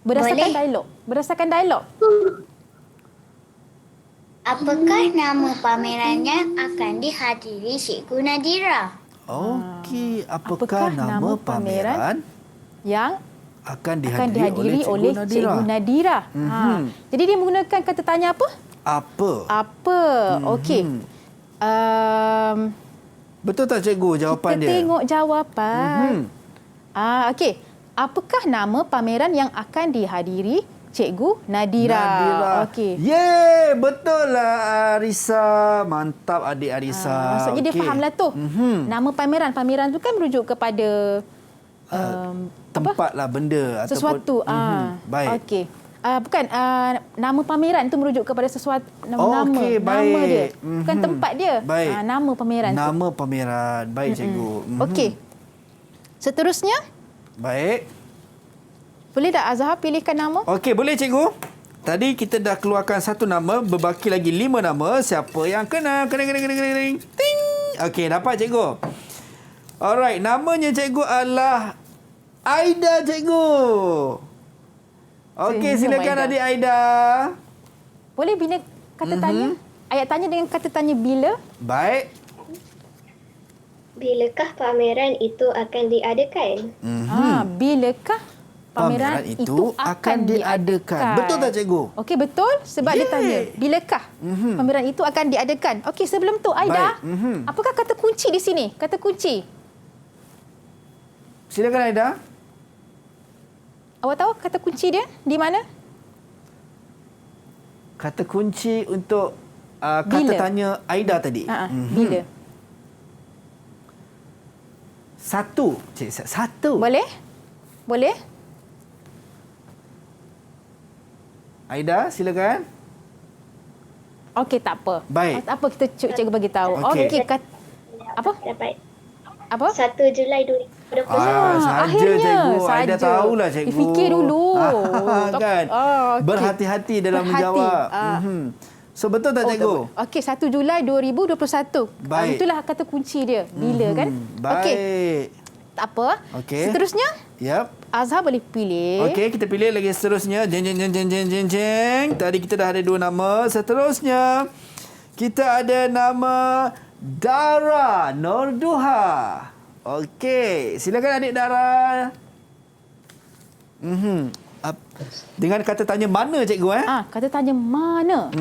Berdasarkan dialog. Berdasarkan dialog. Apakah nama pameran yang akan dihadiri Cikgu Nadira? Okey, apakah nama pameran yang akan akan dihadiri dihadiri oleh Cikgu Nadira? Jadi dia menggunakan kata tanya apa? Apa? Okey. Betul tak cikgu jawapan Kita dia? tengok jawapan. Okey. Apakah nama pameran yang akan dihadiri Cikgu Nadira? Okey. Yeay, betul lah Arisa. Mantap adik Arisa. Maksudnya dia fahamlah tu. Nama pameran. Pameran tu kan merujuk kepada tempat lah, benda sesuatu. Baik. Okey. Bukan nama pameran tu merujuk kepada sesuatu nama okey, nama baik. dia. Bukan tempat dia. Baik. Nama pameran tu. Nama pameran. Baik cikgu. Okey. Seterusnya, Baik. boleh tak Azhar pilihkan nama? Okey, boleh cikgu. Tadi kita dah keluarkan satu nama, berbaki lagi 5 nama. Siapa yang kena? Kena. Ting. Okey, dapat cikgu. Alright, namanya cikgu adalah Aida cikgu. Okey, silakan adik Aida. Boleh bina kata tanya? Ayat tanya dengan kata tanya bila? Baik. Bilakah pameran itu akan diadakan? Bilakah pameran itu akan diadakan? Betul tak cikgu? Okey, betul. Sebab dia tanya, bilakah pameran itu akan diadakan? Okey, sebelum tu Aida, apakah kata kunci di sini? Kata kunci. Silakan Aida. Awak tahu kata kunci dia di mana? Kata kunci untuk kata Bila? tanya Aida tadi. Bila? Satu. Cik, satu. Boleh? Boleh? Aida, silakan. Okey, tak apa. Baik. Tak apa, kita cikgu bagi tahu. Okey. Okey, apa? Dapat Apa? 1 Julai 2021. Saja akhirnya, cikgu. Aida saja. tahulah cikgu. Fikir dulu. Kan? Okey. Berhati-hati dalam Berhati. menjawab. So betul tak cikgu? Okey, 1 Julai 2021. Baik. Itulah kata kunci dia. Bila kan? Baik. Okey, tak apa. Okey. Seterusnya, Yap. Azhar boleh pilih. Okey, kita pilih lagi seterusnya. Jeng, jeng, jeng, jeng, jeng, jeng, jeng. Tadi kita dah ada 2 nama. Seterusnya, kita ada nama Dara Norduha. Okey, silakan adik Dara. Dengan kata tanya mana cikgu Kata tanya mana?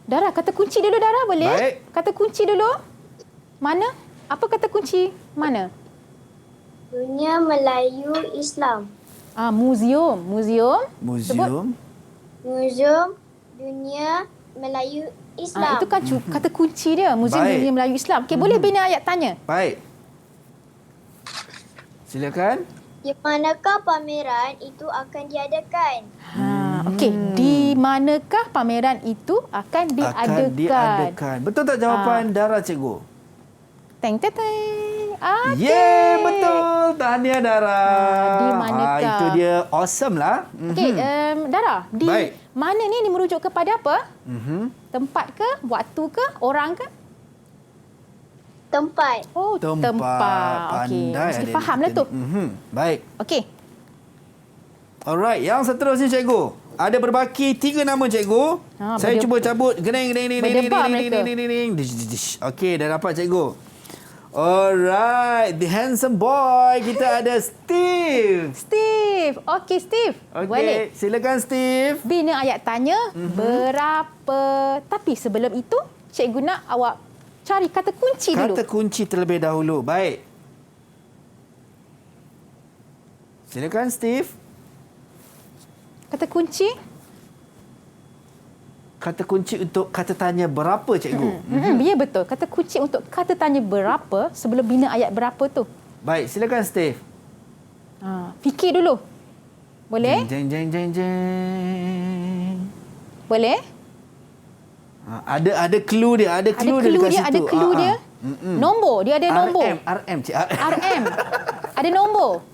Dara, kata kunci dulu Dara boleh? Baik. Kata kunci dulu. Mana? Apa kata kunci? Mana? Dunia Melayu Islam. Muzium. Muzium. Muzium. Muzium Dunia Melayu Islam. Itu kan kata kunci dia. Muzium Baik. Dunia Melayu Islam. Okey, boleh bina ayat tanya? Baik. Silakan. Di manakah pameran itu akan diadakan? Okey, di manakah pameran itu akan diadakan? Akan diadakan. Betul tak jawapan Dara cikgu? Teng teng teng. Yeay, betul. Tahniah Dara. Di manakah? Itu dia awesome lah. Okey, Dara, di Baik. mana ni merujuk kepada apa? Tempat ke, waktu ke, orang ke? Tempat. Oh, tempat. Okey, Pandai mesti adik fahamlah kita tu. ni. Baik. Okey. Alright, yang seterusnya cikgu. Ada berbaki 3 nama cikgu. Saya cuba cabut. Berdebar mereka. Okey, dah dapat cikgu. Alright, the handsome boy. Kita ada Steve. Steve. Okey, Steve. Okey, Boleh. silakan Steve. Bina ayat tanya berapa. Tapi sebelum itu, cikgu nak awak cari kata kunci dulu. Kata kunci terlebih dahulu. Baik. Silakan Steve. Kata kunci. Kata kunci untuk kata tanya berapa cikgu? Ya, betul. Kata kunci untuk kata tanya berapa sebelum bina ayat berapa tu. Baik, silakan Steve. Fikir dulu. Boleh? Jeng jeng jeng jeng. Boleh? Ada clue dia, ada clue dia dekat situ. Ada clue dia. Nombor, dia ada nombor. RM, cik. RM. Ada nombor.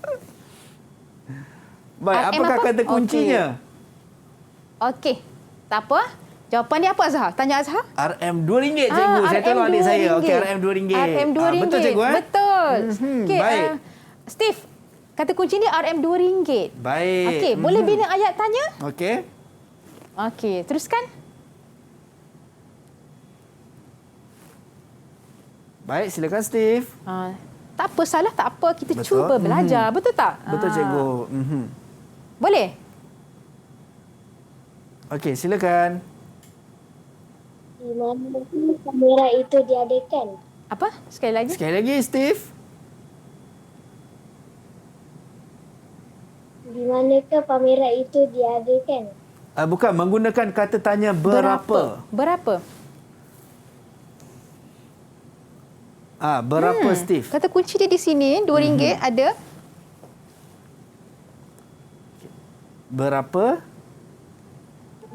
Baik, RM apakah apa? kata kuncinya? Okey. Tak apa. Jawapan dia apa Azhar? Tanya Azhar. RM RM2 cikgu. Saya tolong adik saya. Okey, RM RM2. RM2. Betul cikgu Betul. Okey, baik. Steve, kata kunci dia RM2. Baik. Okey, boleh bina ayat tanya? Okey. Okey, teruskan. Baik, silakan Steve. Tak apa, salah tak apa. Kita Betul. cuba belajar. Betul tak? Betul cikgu. Boleh? Okey, silakan. Di mana kamera itu diadakan? Apa? Sekali lagi. Sekali lagi Steve. Di manakah kamera itu diadakan? Bukan, menggunakan kata tanya berapa. Berapa? Berapa Steve? Kata kunci dia di sini, RM2 ada. Berapa?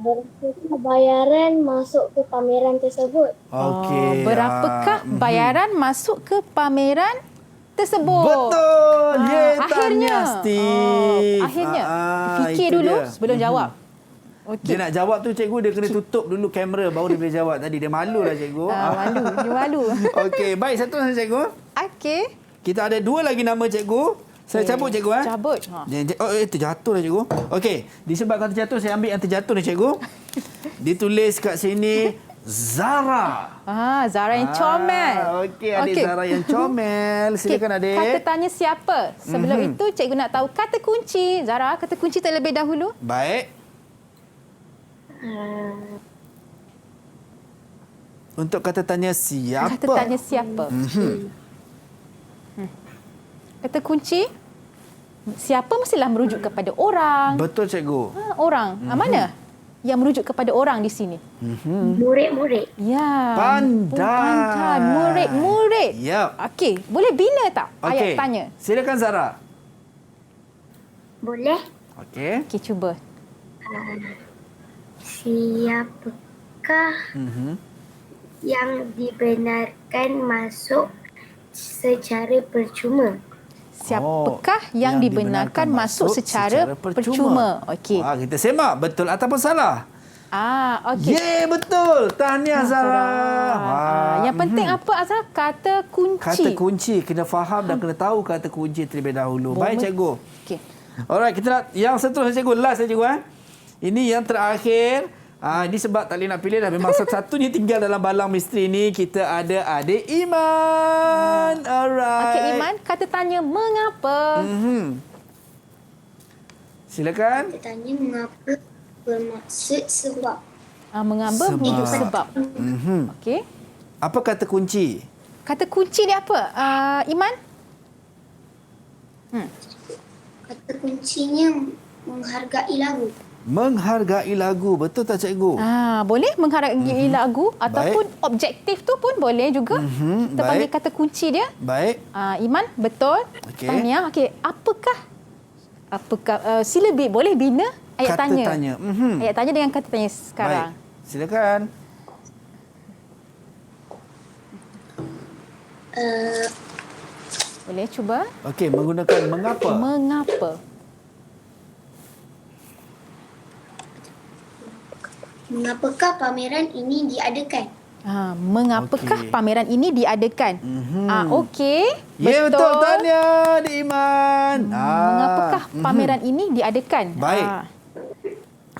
Berapakah bayaran masuk ke pameran tersebut? Okey. Berapakah bayaran masuk ke pameran tersebut? Betul. Akhirnya. Tahniah Steve. Akhirnya. Fikir itu dulu dia. sebelum jawab. Dia nak jawab tu cikgu, dia kena tutup dulu kamera baru dia boleh jawab. Tadi dia malu lah cikgu. Malu. Dia malu. Okey, baik, satu lagi cikgu. Okey. Kita ada 2 lagi nama cikgu. Saya cabut cikgu. Cabut. Terjatuh lah cikgu. Okey, disebabkan terjatuh, saya ambil yang terjatuh ni cikgu. Ditulis kat sini Zara. Zara yang comel. Okey, adik Zara yang comel. Silakan adik. Kata tanya siapa? Sebelum itu cikgu nak tahu kata kunci. Zara, kata kunci terlebih dahulu. Baik. Untuk kata tanya siapa? Kata tanya siapa? Kata kunci. Siapa mestilah merujuk kepada orang. Betul, cikgu. Orang. Mana yang merujuk kepada orang di sini? Murid-murid. Ya. Pandai. Pandai. Murid-murid. Yap. Okey, boleh bina tak ayat Okey. tanya? Silakan Zara. Boleh? Okey. Okey, cuba. Siapakah yang dibenarkan masuk secara percuma? Siapakah yang dibenarkan masuk secara percuma? Okey. Wah, kita semak betul ataupun salah. Okey. Ye, betul. Tahniah Zara. Yang penting apa Azhar? Kata kunci. Kata kunci. Kena faham dan kena tahu kata kunci terlebih dahulu. Baik, cikgu. Okey. Alright, kita nak yang seterusnya, cikgu. Last, cikgu. Ini yang terakhir. Ini sebab tak boleh nak pilih dah. Memang satu-satunya tinggal dalam balang misteri ni. Kita ada adik Iman. Alright. Okey, Iman. Kata tanya mengapa? Silakan. Kita tanya mengapa bermaksud sebab. Mengapa merujuk sebab. Okey. Apa kata kunci? Kata kunci ni apa? Iman? Kata kuncinya menghargai lagu. Menghargai lagu. Betul tak, cikgu? Boleh menghargai lagu ataupun objektif tu pun boleh juga. Kita panggil Baik. kata kunci dia. Baik. Iman, betul. Okey. Tahniah. Okey, apakah sila boleh bina ayat Kata tanya. tanya. Ayat tanya dengan kata tanya sekarang. Baik. Silakan. Boleh cuba? Okey, menggunakan mengapa? Mengapa? Mengapakah pameran ini diadakan? Mengapakah Okey. pameran ini diadakan? Okey. Ya, betul. Tahniah, adik Iman. Mengapakah pameran ini diadakan? Baik.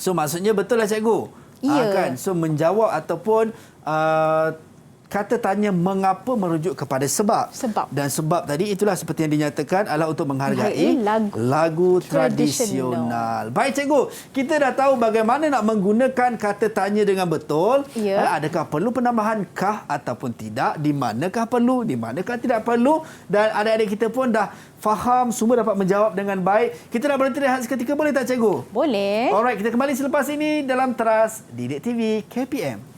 So, maksudnya betul lah, cikgu. Ya. Kan? So, menjawab ataupun kata tanya mengapa merujuk kepada sebab. Sebab. Dan sebab tadi itulah seperti yang dinyatakan adalah untuk menghargai lagu tradisional. Baik, cikgu. Kita dah tahu bagaimana nak menggunakan kata tanya dengan betul. Ya. Adakah perlu penambahan kah ataupun tidak? Di manakah perlu? Di manakah tidak perlu? Dan adik-adik kita pun dah faham, semua dapat menjawab dengan baik. Kita nak berhenti rehat seketika, boleh tak, cikgu? Boleh. Alright, kita kembali selepas ini dalam Teras Didik TV KPM.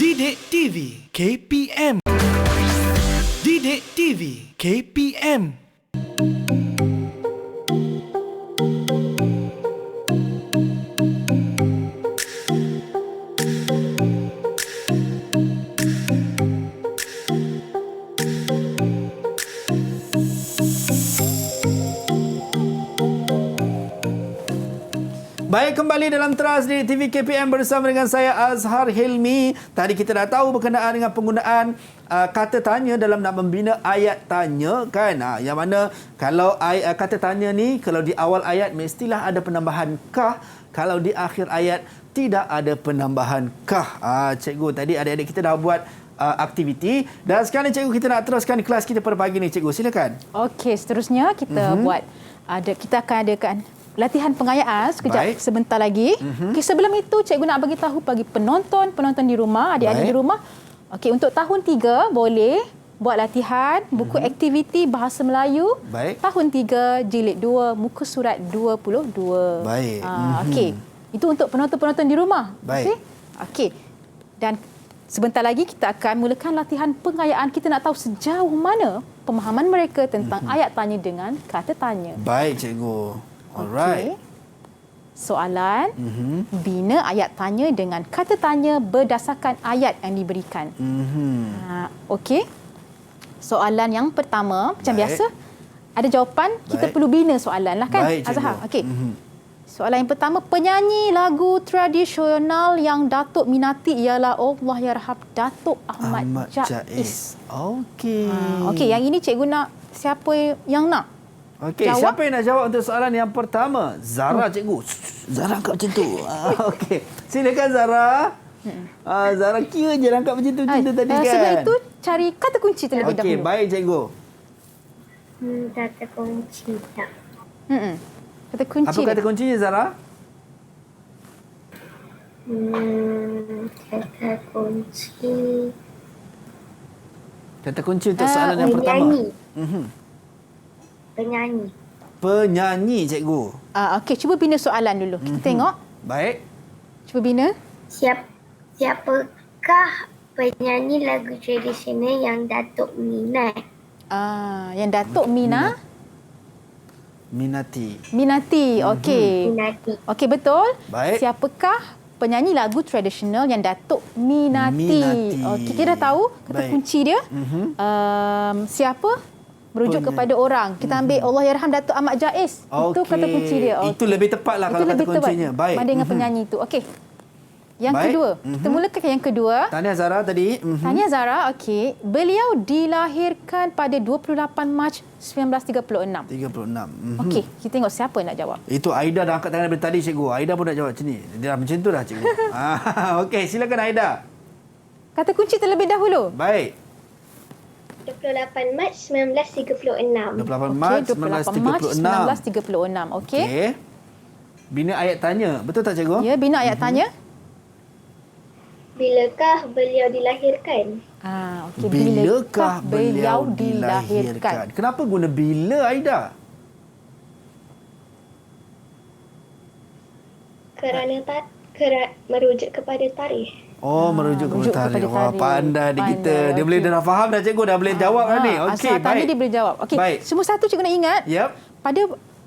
Didik TV KPM. Didik TV KPM. Baik, kembali dalam Teras di TV KPM bersama dengan saya Azhar Hilmi. Tadi kita dah tahu berkenaan dengan penggunaan kata tanya dalam nak membina ayat tanya, kan? Yang mana kalau kata tanya ni, kalau di awal ayat mestilah ada penambahan kah, kalau di akhir ayat tidak ada penambahan kah. Cikgu, tadi adik-adik kita dah buat aktiviti, dan sekarang cikgu kita nak teruskan kelas kita pada pagi ni. Cikgu, silakan. Okey, seterusnya kita kita akan adakan latihan pengayaan sekejap. Baik. Sebentar lagi. Okey, sebelum itu cikgu nak bagi tahu bagi penonton di rumah, adik-adik di rumah. Okey, untuk tahun 3 boleh buat latihan buku aktiviti bahasa Melayu. Baik. Tahun 3 jilid 2 muka surat 22. Baik. Okey. Itu untuk penonton-penonton di rumah. Baik. Okey. Dan sebentar lagi kita akan mulakan latihan pengayaan. Kita nak tahu sejauh mana pemahaman mereka tentang ayat tanya dengan kata tanya. Baik, cikgu. Alright. Okey. Soalan, bina ayat tanya dengan kata tanya berdasarkan ayat yang diberikan. Okey. Soalan yang pertama, macam Baik. biasa, ada jawapan, kita Baik. perlu bina soalan lah, kan? Baik, cikgu. Azhar. Okey. Soalan yang pertama, penyanyi lagu tradisional yang Datuk minati ialah Allahyarham Datuk Ahmad Jais. Okey. Okey, yang ini cikgu nak siapa yang nak? Okey, Jawab. siapa yang nak jawab untuk soalan yang pertama? Zara, cikgu. Zara angkat macam tu. Okey. Silakan Zara. Zara kira je langkah macam tu cerita tadi kan. Sebelum itu, cari kata kunci terlebih Okey, dahulu. baik cikgu. Kata kunci tak. Kata kunci Apa kata kuncinya Zara? Kata kunci. Kata kunci untuk soalan yang pertama. Penyanyi. Penyanyi cikgu. Okey, cuba bina soalan dulu. Kita tengok. Baik. Cuba bina. Siapakah penyanyi lagu tradisional yang Datuk minat? Yang Datuk Minati. Okey. Minati. Okey, betul. Baik. Siapakah penyanyi lagu tradisional yang Datuk Minati? Okey, kita dah tahu kata Baik. kunci dia. Siapa? Merujuk kepada orang. Kita ambil Allahyarham Datuk Ahmad Jaiz. Itu kata kunci dia. Itu lebih tepatlah kalau kata kuncinya. Baik. Berbanding dengan penyanyi itu. Okey. Yang Baik. kedua. Kita mulakan yang kedua. Tahniah Zara tadi. Tahniah Zara, okey. Beliau dilahirkan pada 28 Mac 1936. 36. Okey, kita tengok siapa yang nak jawab. Itu Aida dah angkat tangan daripada tadi cikgu. Aida pun nak jawab macam ni. Dia dah macam tu dah cikgu. Okey, silakan Aida. Kata kunci terlebih dahulu. Baik. 28 Mac 1936. 28 Okey, Mac 28 Mac 1936. 1936. Okey. Okey. Bina ayat tanya. Betul tak cikgu? Ya, bina ayat tanya. Bilakah beliau dilahirkan? Okey. Bilakah beliau dilahirkan? Kenapa guna bila Aida? Kerana merujuk kepada tarikh. Oh, merujuk kepada tarikh. Wah, pandai adik kita. Dia Okey. boleh dah faham dah cikgu. Dah boleh jawab dah ni. Okey, Asal tanya baik. dia boleh jawab. Okey. Baik. Cuma satu cikgu nak ingat. Yep. Pada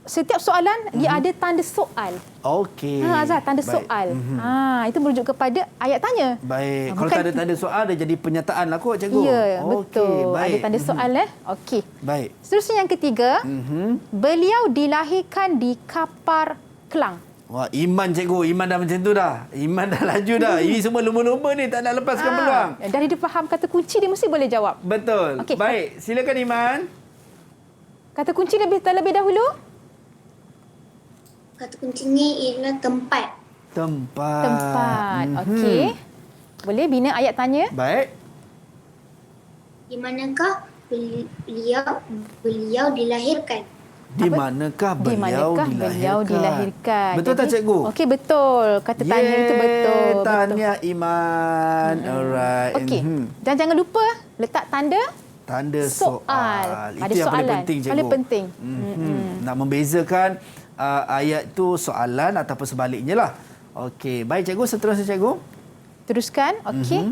setiap soalan, dia ada tanda soal. Okey. Azhar, tanda Baik. soal. Itu merujuk kepada ayat tanya. Baik. Kalau Bukan- tak ada tanda soal, dia jadi penyataan lah kot cikgu. Ya, Okey, betul. baik. Ada tanda soal. Okey. Baik. Seterusnya yang ketiga. Beliau dilahirkan di Kapar, Kelang. Wah, Iman cikgu. Iman dah macam tu dah. Iman dah laju dah. Ini semua lumba-lumba ni tak nak lepaskan peluang. Dari dia faham kata kunci, dia mesti boleh jawab. Betul. Okey. Baik. Silakan Iman. Kata kunci terlebih dahulu. Kata kuncinya ialah tempat. Tempat. Okey. Boleh bina ayat tanya. Baik. Di manakah beliau dilahirkan? Di manakah Di manakah beliau dilahirkan? Betul tak cikgu? Okey, betul. Kata tanya itu betul. Tahniah Iman. Alright. Okey. Dan jangan lupa letak tanda Tanda soal. soal. Pada Itu yang paling soalan. penting cikgu. Paling penting. Nak membezakan ayat tu soalan ataupun sebaliknya lah. Okey. Baik cikgu. Seterusnya cikgu. Teruskan. Okey.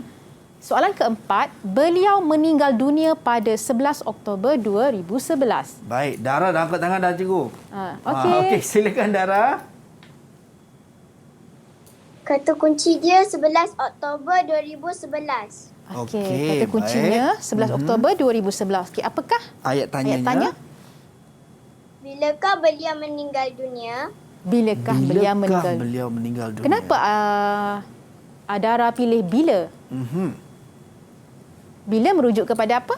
Soalan keempat, beliau meninggal dunia pada 11 Oktober 2011. Baik. Dara dah angkat tangan dah cikgu. Okey. Okey. Silakan Dara. Kata kunci dia 11 Oktober 2011. Okey, Okey, kata kuncinya baik. 11 Oktober 2011. Okey, apakah Ayat tanyanya. ayat tanya? Bilakah beliau meninggal dunia? Bilakah beliau meninggal? beliau meninggal dunia? Kenapa Dara pilih bila? Bila merujuk kepada apa?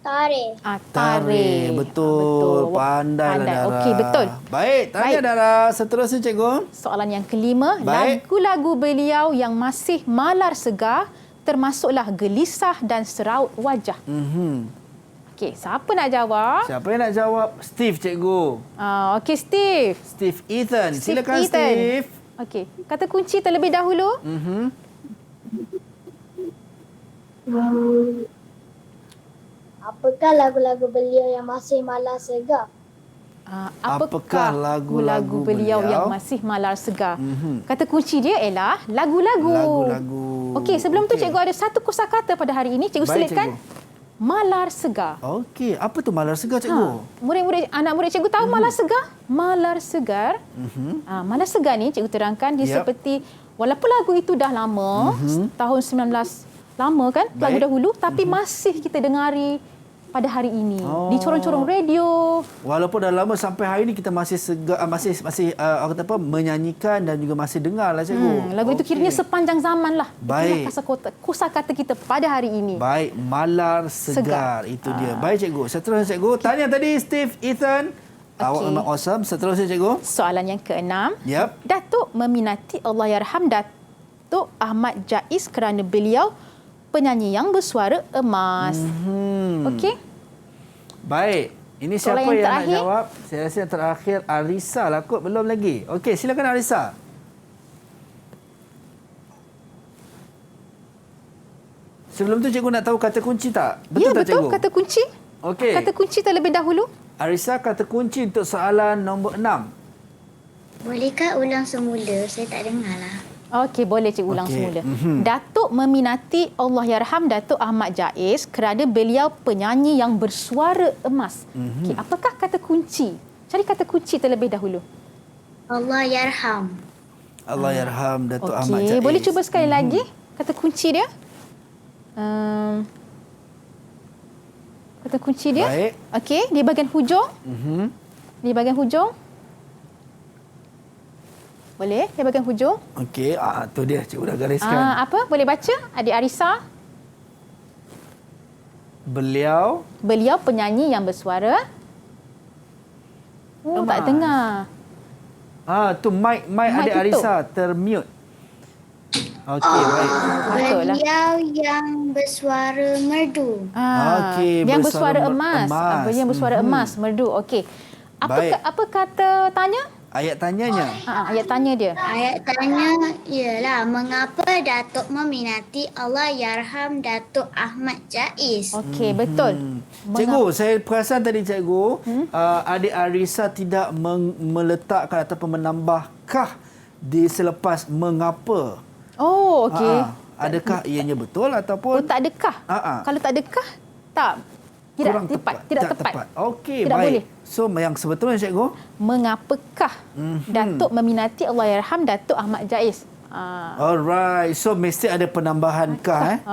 Tarikh. Tarikh. Betul. Pandai lah Dara. Okey, betul. Baik. Tanya Baik. Dara. Seterusnya cikgu. Soalan yang kelima, Baik. lagu-lagu beliau yang masih malar segar termasuklah Gelisah dan Seraut Wajah. Okey, siapa nak jawab? Siapa yang nak jawab? Steve cikgu. Okey, Steve. Steve Ethan. Silakan Ethan. Steve. Okey, kata kunci terlebih dahulu. Apakah lagu-lagu beliau yang masih malas segar? Apakah lagu-lagu beliau yang masih malar segar? Kata kunci dia ialah lagu-lagu. Lagu-lagu. Okey, sebelum tu cikgu ada satu kosakata pada hari ini. Cikgu Baik, selitkan malar segar. Okey. Apa tu malar segar cikgu? Murid-murid, anak murid cikgu tahu malar segar? Malar segar. Malar segar ni cikgu terangkan dia Yap. seperti walaupun lagu itu dah lama, tahun 19 lama kan, lagu Baik. dahulu, tapi masih kita dengari pada hari ini di corong-corong radio. Walaupun dah lama sampai hari ni kita masih segar, masih orang kata apa, menyanyikan dan juga masih dengar lah cikgu. Lagu itu kiranya sepanjang zaman lah. Baik. Itulah kosakata kita pada hari ini. Baik, malar segar. Itu dia. Baik cikgu. Seterusnya cikgu. Tanya tadi Steve Ethan. Awak Okey. memang awesome. Seterusnya cikgu. Soalan yang keenam. Yap. Datuk meminati Allahyarham Datuk Ahmad Jaiz kerana beliau penyanyi yang bersuara emas. Okey? Baik. Ini siapa Soalan yang yang nak terakhir? jawab? Saya rasa yang terakhir Arisa lah kot. Belum lagi. Okey, silakan Arisa. Sebelum tu cikgu nak tahu kata kunci tak? Ya, tak betul. cikgu? Kata kunci. Okey. Kata kunci terlebih dahulu. Arisa, kata kunci untuk soalan nombor 6. Bolehkah ulang semula? Saya tak dengar lah. Okey, boleh cikgu ulang Okey. semula. Datuk meminati Allahyarham Datuk Ahmad Jaiz kerana beliau penyanyi yang bersuara emas. Okey, apakah kata kunci? Cari kata kunci terlebih dahulu. Allahyarham. Allahyarham Datuk Ahmad Okey, Jaiz. boleh cuba sekali lagi kata kunci dia? Kata kunci dia? Baik. Okey, di bahagian hujung. Di bahagian hujung. Boleh? Di bahagian hujung. Okey, tu dia cikgu dah gariskan. Apa? Boleh baca? Adik Arisa. Beliau Beliau penyanyi yang bersuara. Oh, tak emas. dengar. tu mic Mic adik tutup. Arisa termute. Okey, baik. Betul lah. Beliau yang bersuara merdu. Okey, yang bersuara bersuara emas. emas. Yang bersuara emas, merdu. Okey. Baik. Apa kata tanya? Ayat tanyanya. Ayat tanya dia. Ayat tanya ialah mengapa Datuk meminati Allahyarham Datuk Ahmad Jaiz? Okey, betul. Cikgu, saya perasan tadi cikgu, adik Arisa tidak meletakkan ataupun menambahkah di selepas mengapa. Oh, okey. Adakah ianya betul Oh, ataupun tak adakah? Kalau tak adakah, tak. Tidak kurang tepat. Tidak tepat. Okey, Tidak baik. boleh. So, yang sebetulnya cikgu? Mengapakah Datuk meminati Allahyarham Datuk Ahmad Jaiz? Alright. So, mesti ada penambahan kah?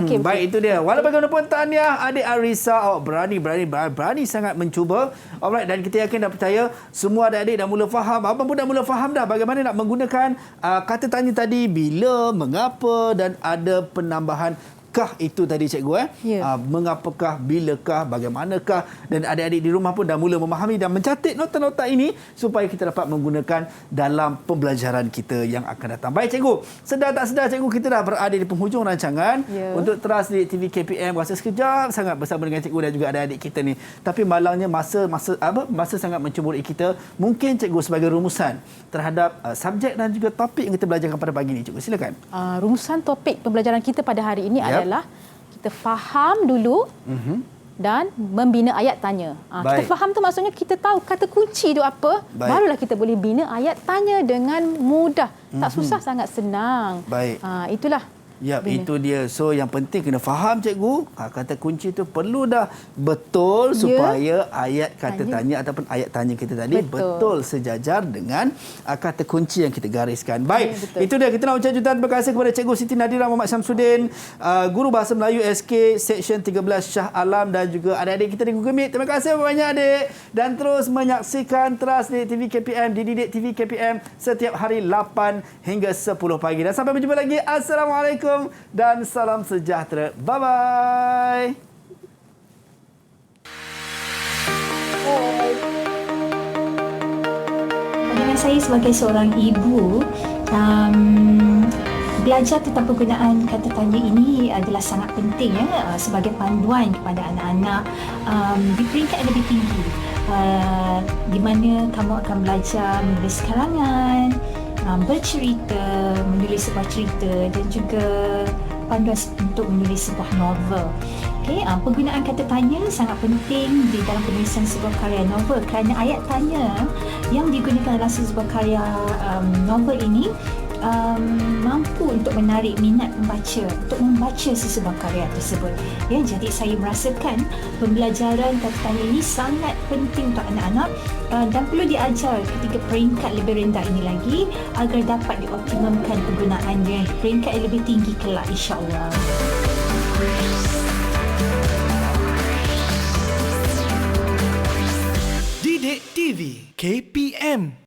Okey, Baik, itu dia. Walau bagaimanapun tahniah adik Arisa. Berani sangat mencuba. Alright, dan kita yakin dan percaya semua adik-adik dah mula faham. Abang pun dah mula faham dah bagaimana nak menggunakan kata tanya tadi, bila, mengapa dan ada penambahan kah itu tadi cikgu Ya. mengapakah, bilakah, bagaimanakah, dan adik-adik di rumah pun dah mula memahami dan mencatat nota-nota ini supaya kita dapat menggunakan dalam pembelajaran kita yang akan datang. Baik cikgu, sedar tak sedar cikgu, kita dah berada di penghujung rancangan untuk Teras di TV KPM. Rasa sekejap sangat bersama dengan cikgu dan juga adik-adik kita ni. Tapi malangnya masa sangat mencemburui kita. Mungkin cikgu sebagai rumusan terhadap subjek dan juga topik yang kita belajarkan pada pagi ini, cikgu silakan. Rumusan topik pembelajaran kita pada hari ini adalah kita faham dulu dan membina ayat tanya. Kita Baik. faham tu maksudnya kita tahu kata kunci tu apa, Baik. barulah kita boleh bina ayat tanya dengan mudah. Tak susah, sangat senang. Baik. Itulah. Ya, bina. itu dia. So, yang penting kena faham cikgu. Kata kunci tu perlu dah betul supaya ayat kata tanya ataupun ayat tanya kita tadi betul sejajar dengan kata kunci yang kita gariskan. Baik, betul. itu dia. Kita nak ucap jutaan terima kasih kepada Cikgu Siti Nadira Muhammad Syamsuddin, Guru Bahasa Melayu SK Seksyen 13 Shah Alam, dan juga adik-adik kita di Google Meet. Terima kasih banyak adik. Dan terus menyaksikan Teras di TV KPM, di Didik TV KPM setiap hari 8 hingga 10 pagi. Dan sampai berjumpa lagi. Assalamualaikum dan salam sejahtera. Bye-bye. Pandangan saya sebagai seorang ibu, belajar tentang penggunaan kata tanya ini adalah sangat penting sebagai panduan kepada anak-anak di peringkat yang lebih tinggi, di mana kamu akan belajar menulis karangan, bercerita, menulis sebuah cerita dan juga panduan untuk menulis sebuah novel. Penggunaan kata tanya sangat penting di dalam penulisan sebuah karya novel kerana ayat tanya yang digunakan dalam sebuah karya novel ini mampu untuk menarik minat pembaca untuk membaca sesebuah karya tersebut. Jadi saya merasakan pembelajaran kata tanya ini sangat penting untuk anak-anak dan perlu diajar ketika peringkat lebih rendah ini lagi agar dapat dioptimumkan penggunaannya di peringkat yang lebih tinggi kelak, insya-Allah. Didik TV KPM